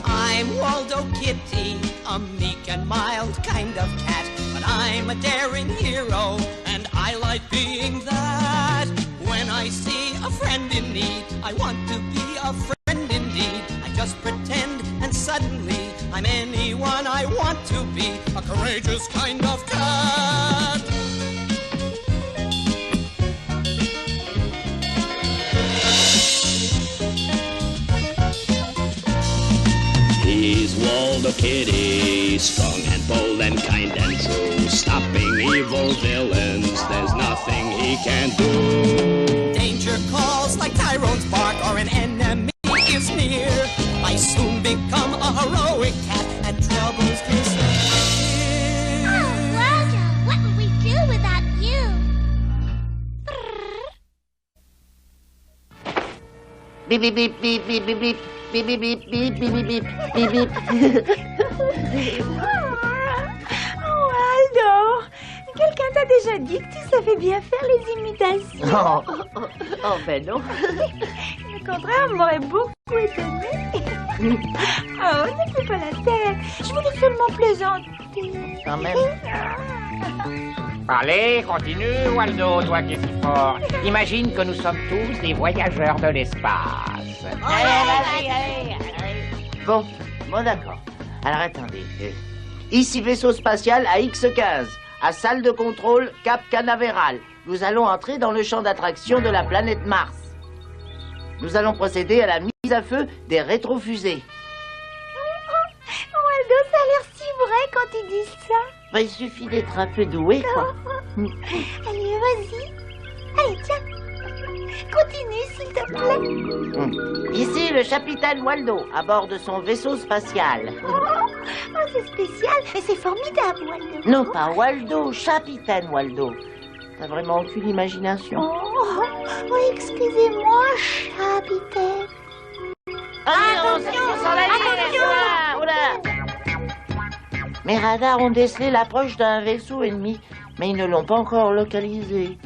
I'm Waldo Kitty, a meek and mild kind of cat, but I'm a daring hero, and I like being that. When I see a friend in need, I want to be a friend indeed. I just pretend, and suddenly I'm anyone I want to be, a courageous kind of cat. He's Waldo Kitty, strong and bold and kind and true. Stopping evil villains, there's nothing he can do. Danger calls like Tyrone's bark or an enemy is near. I soon become a heroic cat and troubles disappear. Oh, Waldo, what would we do without you? Beep, beep, beep, beep, beep, beep, beep. Beep, beep, beep, beep, beep, beep, beep, beep, beep. Oh, Waldo, quelqu'un t'a déjà dit que tu savais bien faire les imitations. Oh, ben non. Le contraire m'aurait beaucoup étonné. Oh, ne fais pas la tête. Je voulais seulement plaisanter. Quand même. Allez, continue, Waldo, toi qui es si fort. Imagine que nous sommes tous des voyageurs de l'espace. Allez. Bon, d'accord. Alors attendez. Ici vaisseau spatial à X15, à salle de contrôle Cap Canaveral. Nous allons entrer dans le champ d'attraction de la planète Mars. Nous allons procéder à la mise à feu des rétrofusées. Waldo, ça a l'air si vrai quand ils disent ça. Ben, il suffit d'être un peu doué, quoi. Allez, vas-y. Allez, tiens. Continue, s'il te plaît. Ici le capitaine Waldo, à bord de son vaisseau spatial. Oh, c'est spécial, mais c'est formidable, Waldo. Non, pas Waldo, capitaine Waldo. T'as vraiment aucune imagination. Oh, excusez-moi, capitaine. Attention, Mes radars ont décelé l'approche d'un vaisseau ennemi, mais ils ne l'ont pas encore localisé.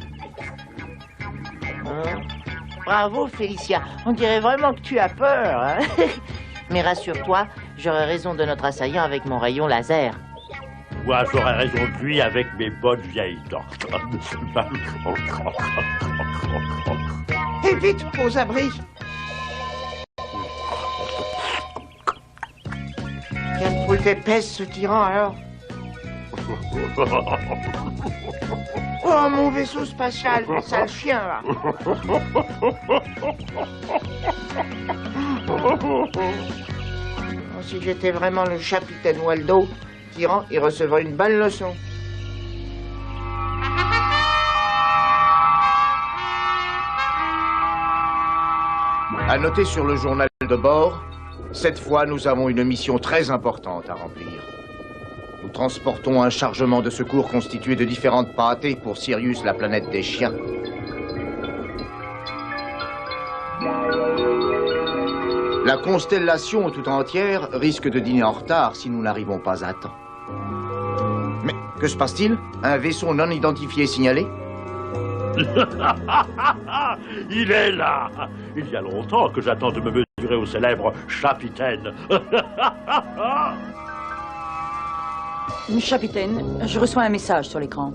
Bravo, Félicia. On dirait vraiment que tu as peur. Hein. Mais rassure-toi, j'aurai raison de notre assaillant avec mon rayon laser. Moi, j'aurais raison de lui avec mes bonnes vieilles dents. Et vite, aux abris. Quelle poule d'épaisse, ce tyran, alors. Oh, mon vaisseau spatial, sale chien, là. Oh, si j'étais vraiment le capitaine Waldo, tyran, il recevrait une bonne leçon. À noter sur le journal de bord, cette fois, nous avons une mission très importante à remplir. Nous transportons un chargement de secours constitué de différentes pâtés pour Sirius, la planète des chiens. La constellation tout entière risque de dîner en retard si nous n'arrivons pas à temps. Mais que se passe-t-il? Un vaisseau non identifié signalé? Il est là. Il y a longtemps que j'attends de me mesurer au célèbre capitaine. Capitaine, je reçois un message sur l'écran.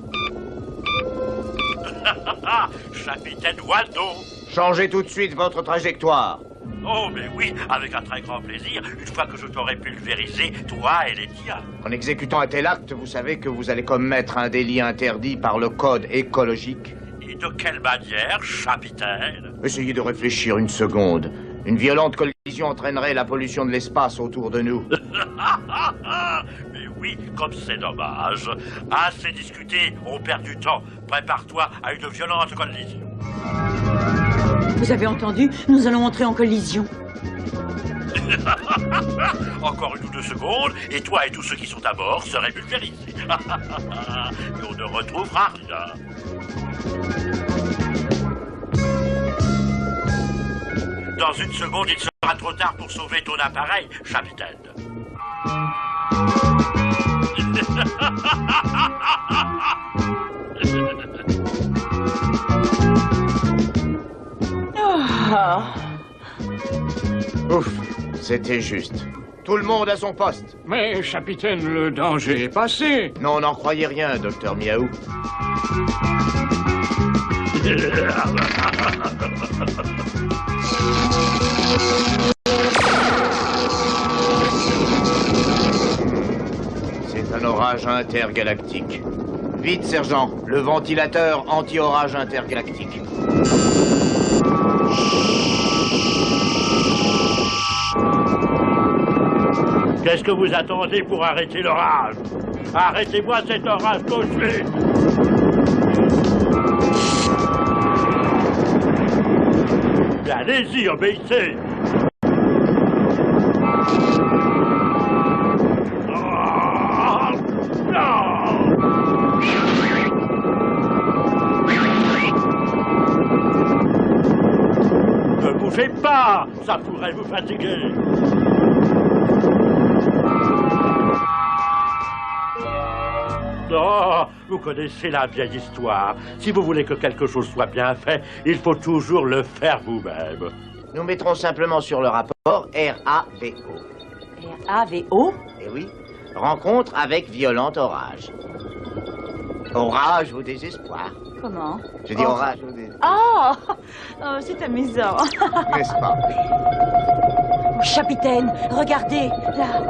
Capitaine Waldo. Changez tout de suite votre trajectoire. Oh, mais oui, avec un très grand plaisir, une fois que je t'aurai pulvérisé, toi et les tiens. En exécutant un tel acte, vous savez que vous allez commettre un délit interdit par le code écologique. Et de quelle manière, capitaine? Essayez de réfléchir une seconde. Une violente collision entraînerait la pollution de l'espace autour de nous. Mais oui, comme c'est dommage. Assez discuté, on perd du temps. Prépare-toi à une violente collision. Vous avez entendu? Nous allons entrer en collision. Encore 1 ou 2 secondes, et toi et tous ceux qui sont à bord seraient pulvérisés. Mais on ne retrouvera rien. Dans 1 seconde, il sera trop tard pour sauver ton appareil, capitaine. Ouf, c'était juste. Tout le monde à son poste. Mais, capitaine, le danger est passé. Non, n'en croyez rien, docteur Miaou. C'est un orage intergalactique. Vite, sergent, le ventilateur anti-orage intergalactique. Qu'est-ce que vous attendez pour arrêter l'orage? Arrêtez-moi cet orage tout de suite! Mais allez-y, obéissez! Oh, non! Ne bougez pas! Ça pourrait vous fatiguer! Oh, vous connaissez la vieille histoire. Si vous voulez que quelque chose soit bien fait, il faut toujours le faire vous-même. Nous mettrons simplement sur le rapport RAVO. RAVO? Eh oui, rencontre avec violent orage. Orage au désespoir. Comment? Je dis orage au désespoir. Oh, oh c'est amusant. N'est-ce pas? Oh, capitaine, regardez, là.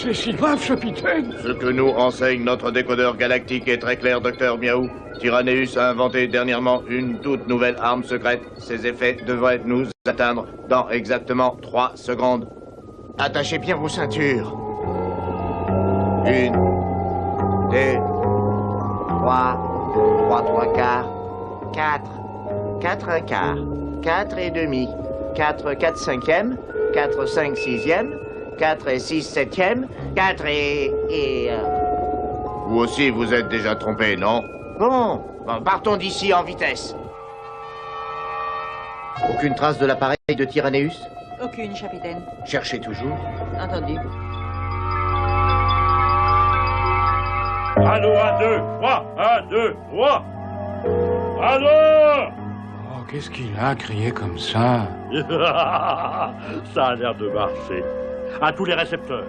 C'est si grave, capitaine. Ce que nous enseigne notre décodeur galactique est très clair, docteur Miaou. Tyranneus a inventé dernièrement une toute nouvelle arme secrète. Ses effets devraient nous atteindre dans exactement 3 secondes. Attachez bien vos ceintures. 1, 2, 3, 3 quarts, 4, 4 un quart, 4 et demi, 4 cinquièmes, 4 5 sixièmes, 4 et 6 septièmes, 4 et... Vous aussi, vous êtes déjà trompé, non? Bon, partons d'ici en vitesse. Aucune trace de l'appareil de Tyranneus? Aucune, capitaine. Cherchez toujours. Entendu. Allô, 1, 2, 3, 1, 2, 3. Allô? Oh, qu'est-ce qu'il a crié comme ça? Ça a l'air de marcher. À tous les récepteurs.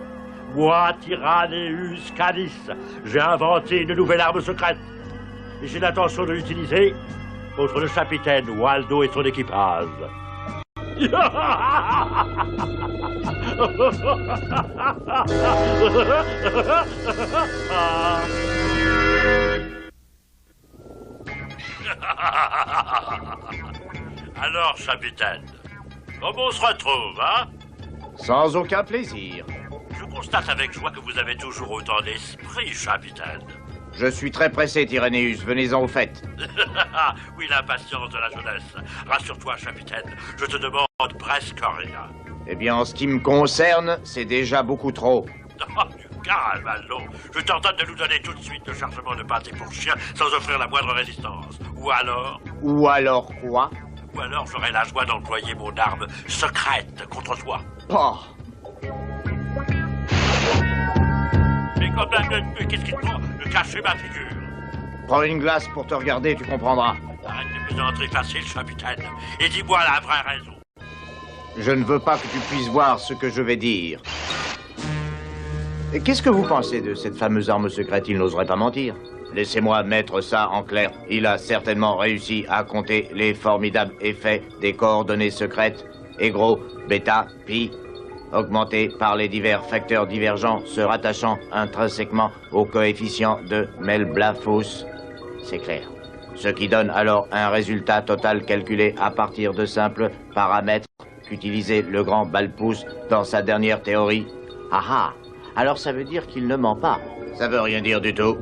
Moi, Tyranneus Canis, j'ai inventé une nouvelle arme secrète. Et j'ai l'intention de l'utiliser contre le capitaine Waldo et son équipage. Alors, capitaine, comment on se retrouve, hein? Sans aucun plaisir. Je constate avec joie que vous avez toujours autant d'esprit, capitaine. Je suis très pressé, Tyranneus. Venez-en au fait. Oui, l'impatience de la jeunesse. Rassure-toi, capitaine, je te demande presque rien. Eh bien, en ce qui me concerne, c'est déjà beaucoup trop. Oh, du calme, allô. Je t'ordonne de nous donner tout de suite le chargement de pâté pour chien sans offrir la moindre résistance. Ou alors... Ou alors quoi? Ou alors j'aurai la joie d'employer mon arme secrète contre toi. Oh. Mais comme la... Qu'est-ce qu'il te prend de cacher ma figure? Prends une glace pour te regarder, tu comprendras. Arrête de plaisanteries faciles, capitaine, et dis-moi la vraie raison. Je ne veux pas que tu puisses voir ce que je vais dire. Et qu'est-ce que vous pensez de cette fameuse arme secrète? Il n'oserait pas mentir. Laissez-moi mettre ça en clair. Il a certainement réussi à compter les formidables effets des coordonnées secrètes, égros, bêta, pi, augmentés par les divers facteurs divergents se rattachant intrinsèquement au coefficient de Melblafus. C'est clair. Ce qui donne alors un résultat total calculé à partir de simples paramètres qu'utilisait le grand Balpous dans sa dernière théorie. Ah ah, alors ça veut dire qu'il ne ment pas. Ça veut rien dire du tout.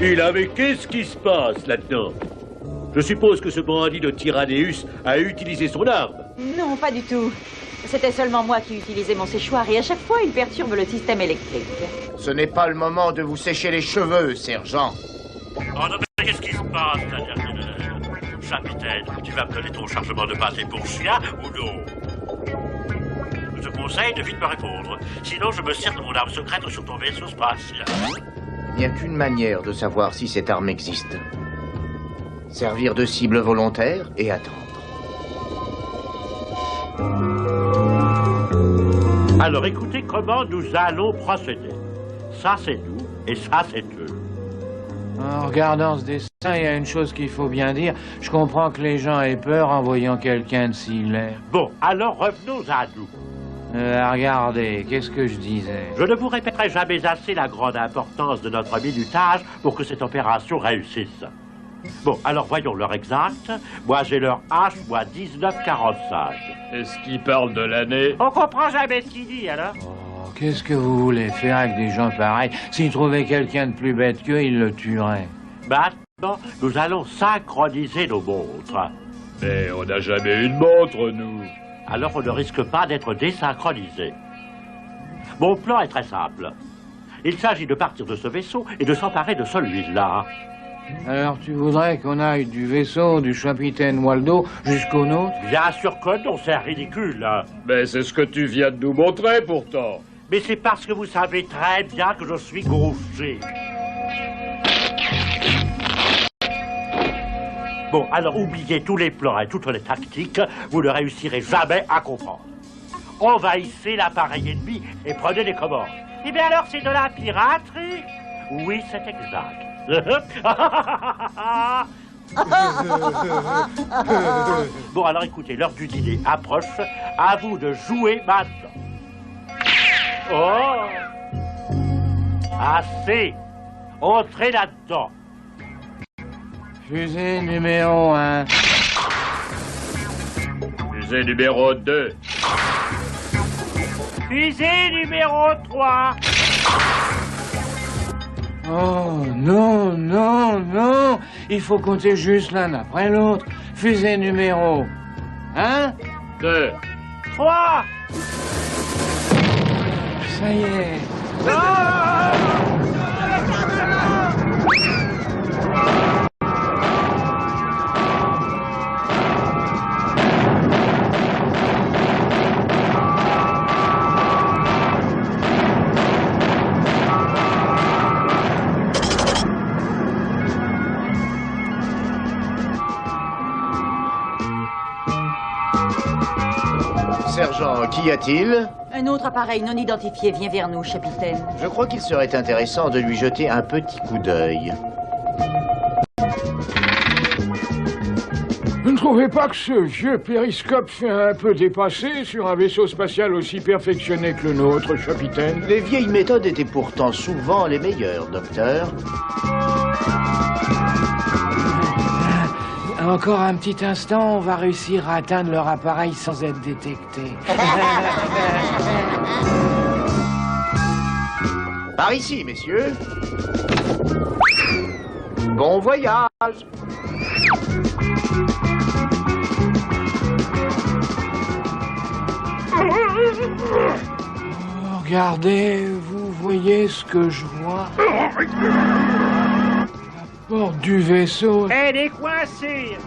Et là, mais qu'est-ce qui se passe là-dedans? Je suppose que ce bandit de Tyranneus a utilisé son arme. Non, pas du tout. C'était seulement moi qui utilisais mon séchoir et à chaque fois, il perturbe le système électrique. Ce n'est pas le moment de vous sécher les cheveux, sergent. Oh non, mais qu'est-ce qui se passe, capitaine? Tu vas me donner ton chargement de pâté pour chien ou non? Je te conseille de vite me répondre. Sinon, je me sers de mon arme secrète sur ton vaisseau spatial. Il n'y a qu'une manière de savoir si cette arme existe. Servir de cible volontaire et attendre. Alors écoutez comment nous allons procéder. Ça c'est nous et ça c'est eux. En regardant ce dessin, il y a une chose qu'il faut bien dire. Je comprends que les gens aient peur en voyant quelqu'un de si laid. Bon, alors revenons à nous. Regardez, qu'est-ce que je disais? Je ne vous répéterai jamais assez la grande importance de notre minutage pour que cette opération réussisse. Bon, alors voyons l'heure exacte. Moi j'ai l'heure H, moi 19:45. Est-ce qu'il parle de l'année? On comprend jamais ce qu'il dit alors. Qu'est-ce que vous voulez faire avec des gens pareils? S'ils trouvaient quelqu'un de plus bête qu'eux, ils le tueraient. Maintenant, nous allons synchroniser nos montres. Mais on n'a jamais eu de montre, nous. Alors on ne risque pas d'être désynchronisés. Mon plan est très simple. Il s'agit de partir de ce vaisseau et de s'emparer de celui-là. Alors tu voudrais qu'on aille du vaisseau du capitaine Waldo jusqu'au nôtre? Bien sûr que non, c'est ridicule. Mais c'est ce que tu viens de nous montrer pourtant. Mais c'est parce que vous savez très bien que je suis gaucher. Bon, alors oubliez tous les plans et toutes les tactiques, vous ne réussirez jamais à comprendre. Envahissez l'appareil ennemi et prenez les commandes. Eh bien alors c'est de la piraterie? Oui, c'est exact. Bon, alors écoutez, l'heure du dîner approche. À vous de jouer maintenant. Oh! Assez! Entrez là-dedans. Fusée numéro 1. Fusée numéro 2. Fusée numéro 3. Oh, non, non, non. Il faut compter juste l'un après l'autre. Fusée numéro 1. 2. 3. Ça y est. Ah! Sergent, qu'y a-t-il? Un autre appareil non identifié vient vers nous, capitaine. Je crois qu'il serait intéressant de lui jeter un petit coup d'œil. Vous ne trouvez pas que ce vieux périscope fait un peu dépassé sur un vaisseau spatial aussi perfectionné que le nôtre, capitaine? Les vieilles méthodes étaient pourtant souvent les meilleures, docteur. Encore un petit instant, on va réussir à atteindre leur appareil sans être détecté. Par ici, messieurs. Bon voyage. Oh, regardez, vous voyez ce que je vois? La porte du vaisseau. Elle est coincée.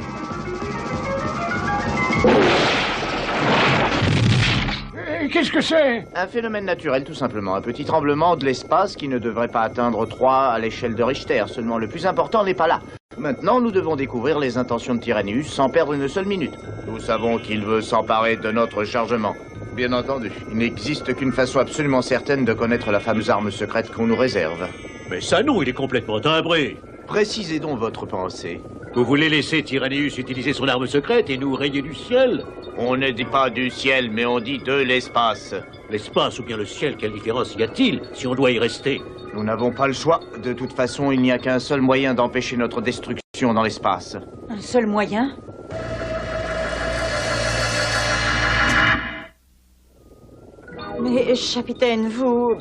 Qu'est-ce que c'est? Un phénomène naturel, tout simplement. Un petit tremblement de l'espace qui ne devrait pas atteindre 3 à l'échelle de Richter. Seulement, le plus important n'est pas là. Maintenant, nous devons découvrir les intentions de Tyrannius sans perdre une seule minute. Nous savons qu'il veut s'emparer de notre chargement. Bien entendu, il n'existe qu'une façon absolument certaine de connaître la fameuse arme secrète qu'on nous réserve. Mais ça non, il est complètement timbré. Précisez donc votre pensée. Vous voulez laisser Tyrannius utiliser son arme secrète et nous rayer du ciel? On ne dit pas du ciel, mais on dit de l'espace. L'espace ou bien le ciel, quelle différence y a-t-il si on doit y rester? Nous n'avons pas le choix. De toute façon, il n'y a qu'un seul moyen d'empêcher notre destruction dans l'espace. Un seul moyen? Mais, capitaine, vous...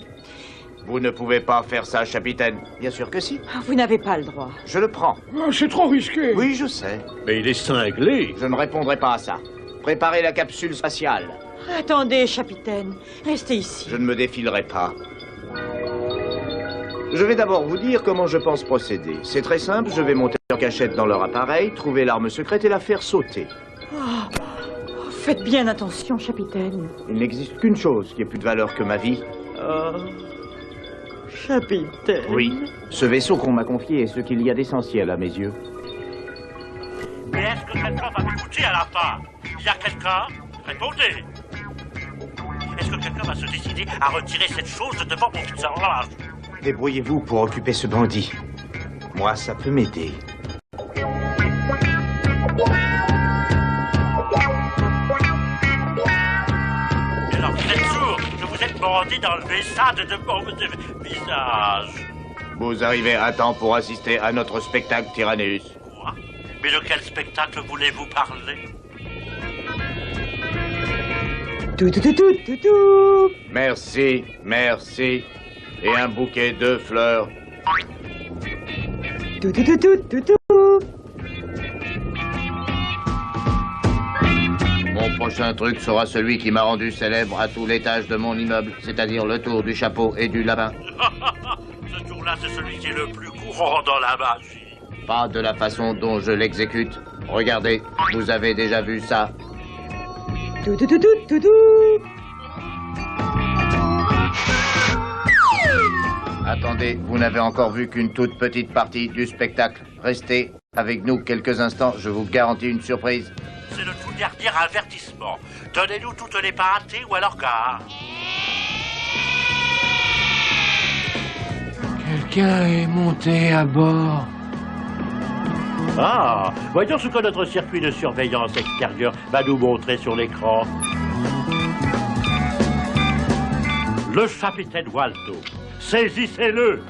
Vous ne pouvez pas faire ça, capitaine. Bien sûr que si. Vous n'avez pas le droit. Je le prends. Oh, c'est trop risqué. Oui, je sais. Mais il est cinglé. Je ne répondrai pas à ça. Préparez la capsule spatiale. Attendez, capitaine. Restez ici. Je ne me défilerai pas. Je vais d'abord vous dire comment je pense procéder. C'est très simple, je vais monter en cachette dans leur appareil, trouver l'arme secrète et la faire sauter. Oh, faites bien attention, capitaine. Il n'existe qu'une chose qui ait plus de valeur que ma vie. Capitaine. Oui, ce vaisseau qu'on m'a confié est ce qu'il y a d'essentiel à mes yeux. Mais est-ce que quelqu'un va m'écouter à la fin? Il y a quelqu'un? Répondez. Est-ce que quelqu'un va se décider à retirer cette chose de devant mon visage? Débrouillez-vous pour occuper ce bandit. Moi, ça peut m'aider. Mais alors vous êtes sourd, que vous êtes bandit d'enlever ça de devant mon visage. Vous arrivez à temps pour assister à notre spectacle, Tyranneus. Quoi? Mais de quel spectacle voulez-vous parler? Merci, merci. Et un bouquet de fleurs. Mon prochain truc sera celui qui m'a rendu célèbre à tout l'étage de mon immeuble, c'est-à-dire le tour du chapeau et du lapin. Ce tour-là, c'est celui qui est le plus courant dans la magie. Pas de la façon dont je l'exécute. Regardez, vous avez déjà vu ça. Attendez, vous n'avez encore vu qu'une toute petite partie du spectacle. Restez avec nous quelques instants, je vous garantis une surprise. C'est le tout dernier avertissement. Donnez-nous toutes les pâtés ou alors gare. Quelqu'un est monté à bord. Ah, voyons ce que notre circuit de surveillance extérieure va nous montrer sur l'écran. Le capitaine Waldo. Saisissez-le.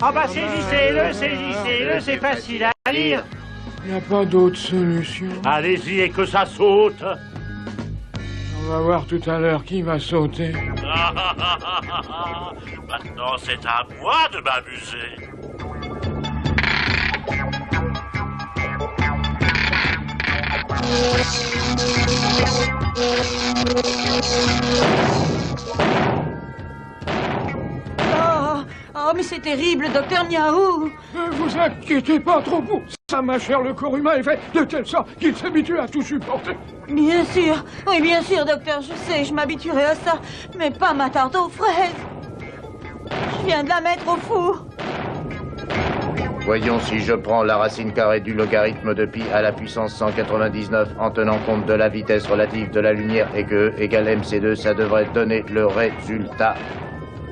Ah bah saisissez-le, c'est facile à lire. Il n'y a pas d'autre solution. Allez-y et que ça saute. On va voir tout à l'heure qui va sauter. Maintenant, c'est à moi de m'amuser. Oh, mais c'est terrible, docteur Miaou. Ne vous inquiétez pas trop pour ça, ma chère. Le corps humain est fait de telle sorte qu'il s'habitue à tout supporter. Bien sûr, oui, bien sûr, docteur, je sais, je m'habituerai à ça, mais pas ma tarte aux fraises. Je viens de la mettre au four. Voyons si je prends la racine carrée du logarithme de pi à la puissance 199 en tenant compte de la vitesse relative de la lumière et que E égale MC2, ça devrait donner le résultat.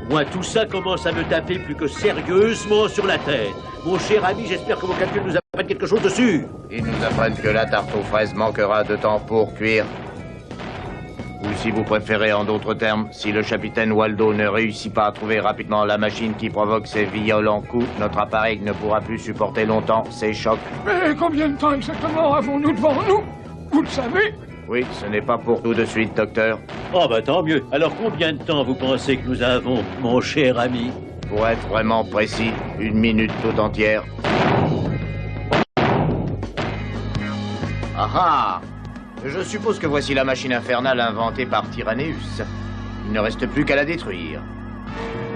Moi, tout ça commence à me taper plus que sérieusement sur la tête. Mon cher ami, j'espère que vos calculs nous apprennent quelque chose de sûr. Ils nous apprennent que la tarte aux fraises manquera de temps pour cuire. Ou si vous préférez, en d'autres termes, si le capitaine Waldo ne réussit pas à trouver rapidement la machine qui provoque ces violents coups, notre appareil ne pourra plus supporter longtemps ces chocs. Mais combien de temps exactement avons-nous devant nous? Vous le savez? Oui, ce n'est pas pour tout de suite, docteur. Oh, bah tant mieux. Alors, combien de temps vous pensez que nous avons, mon cher ami? Pour être vraiment précis, 1 minute tout entière. Ah ah! Je suppose que voici la machine infernale inventée par Tyranneus. Il ne reste plus qu'à la détruire.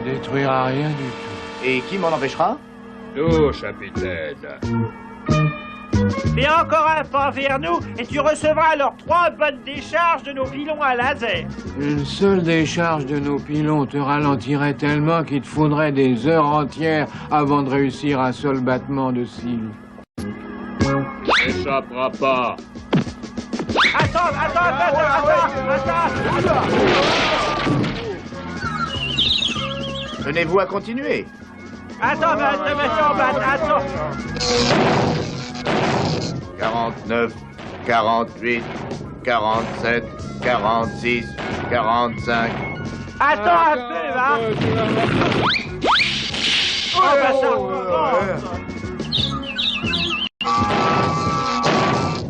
Il ne détruira rien du tout. Et qui m'en empêchera? Nous, capitaine. Fais encore un pas vers nous et tu recevras alors 3 bonnes décharges de nos pilons à laser. Une seule décharge de nos pilons te ralentirait tellement qu'il te faudrait des heures entières avant de réussir un seul battement de cils. N'échappera pas. Attends. Tenez-vous à continuer. Attends. 49, 48, 47, 46, 45. Attends un peu, va. Oh, bah ça recommence.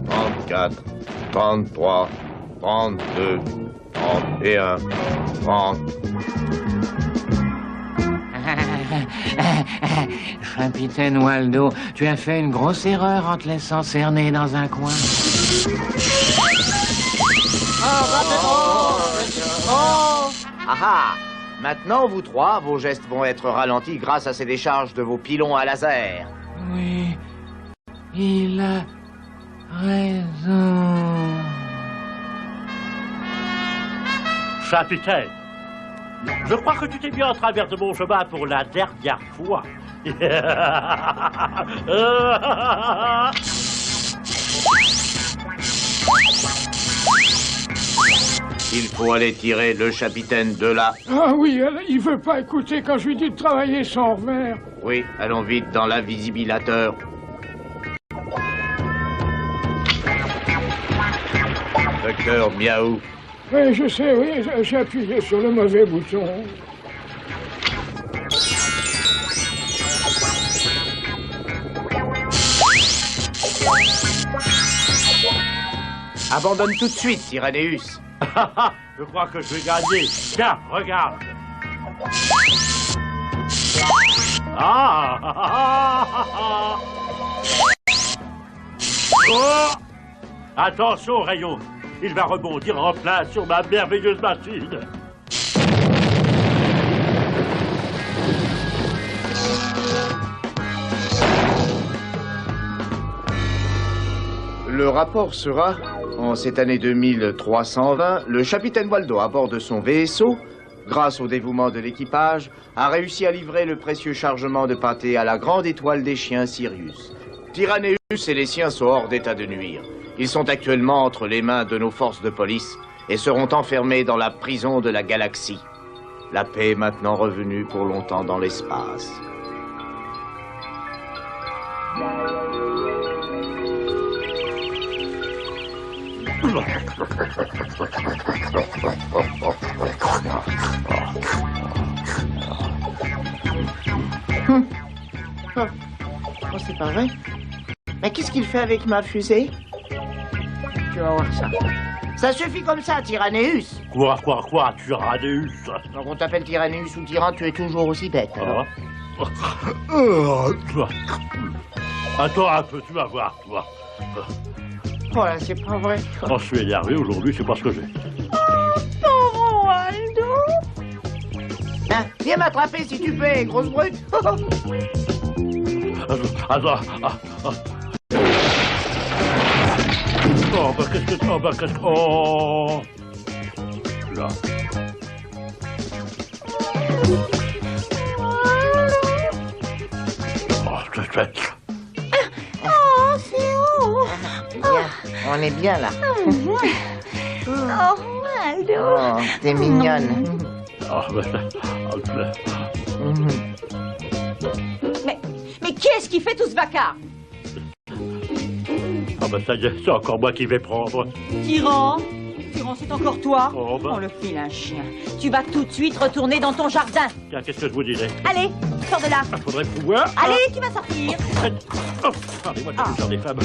34, 33, 32, 31, 30. Capitaine Waldo, tu as fait une grosse erreur en te laissant cerner dans un coin. Ah ah! Maintenant, vous trois, vos gestes vont être ralentis grâce à ces décharges de vos pilons à laser. Oui, il a raison. Capitaine, Je crois que tu t'es mis en travers de mon chemin pour la dernière fois. Il faut aller tirer le capitaine de là. Ah oui, il veut pas écouter quand je lui dis de travailler son revers. Oui, allons vite dans l'invisibilateur. Docteur Miaou. Oui, je sais, oui, j'ai appuyé sur le mauvais bouton. Abandonne tout de suite, Tyrannéus. Je crois que je vais gagner. Tiens, regarde. Oh! Attention, Rayon. Il va rebondir en plein sur ma merveilleuse machine. Le rapport sera, en cette année 2320, le capitaine Waldo, à bord de son vaisseau, grâce au dévouement de l'équipage, a réussi à livrer le précieux chargement de pâté à la grande étoile des chiens Sirius. Tyrannéus et les siens sont hors d'état de nuire. Ils sont actuellement entre les mains de nos forces de police et seront enfermés dans la prison de la galaxie. La paix est maintenant revenue pour longtemps dans l'espace. Oh, c'est pas vrai. Mais qu'est-ce qu'il fait avec ma fusée? Tu vas voir ça. Ça suffit comme ça, Tyrannéus. Quoi, Tyrannéus? Donc on t'appelle Tyrannéus ou Tyran, tu es toujours aussi bête. Alors. Attends un peu, tu vas voir, toi. Voilà, c'est pas vrai. Quand je suis énervé aujourd'hui, c'est parce que j'ai. Pauvre Waldo. Hein, viens m'attraper si tu peux, grosse brute. Attends. Oh, bah qu'est-ce que... Oh là. Oh, c'est haut. Bien, on est bien là. Oh, Waldo. Oh, t'es mignonne. Mais qu'est-ce qui fait tout ce vacarme? Ah bah ça y est, c'est encore moi qui vais prendre. Tyran, c'est encore toi? Oh, bah. On le file un chien. Tu vas tout de suite retourner dans ton jardin. Tiens, qu'est-ce que je vous dirais? Allez, sors de là. Faudrait pouvoir... Allez, tu vas sortir. Oh, parlez-moi de la douleur des femmes.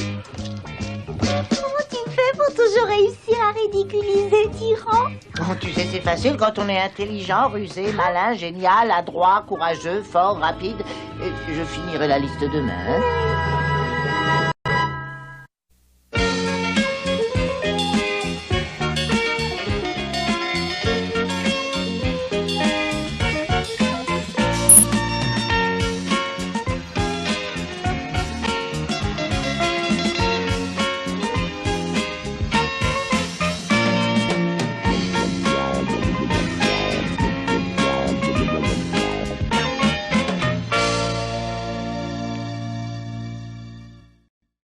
Comment tu fais pour toujours réussir à ridiculiser Tyran? Oh, tu sais, c'est facile quand on est intelligent, rusé, malin, génial, adroit, courageux, fort, rapide. Et je finirai la liste demain. Hein.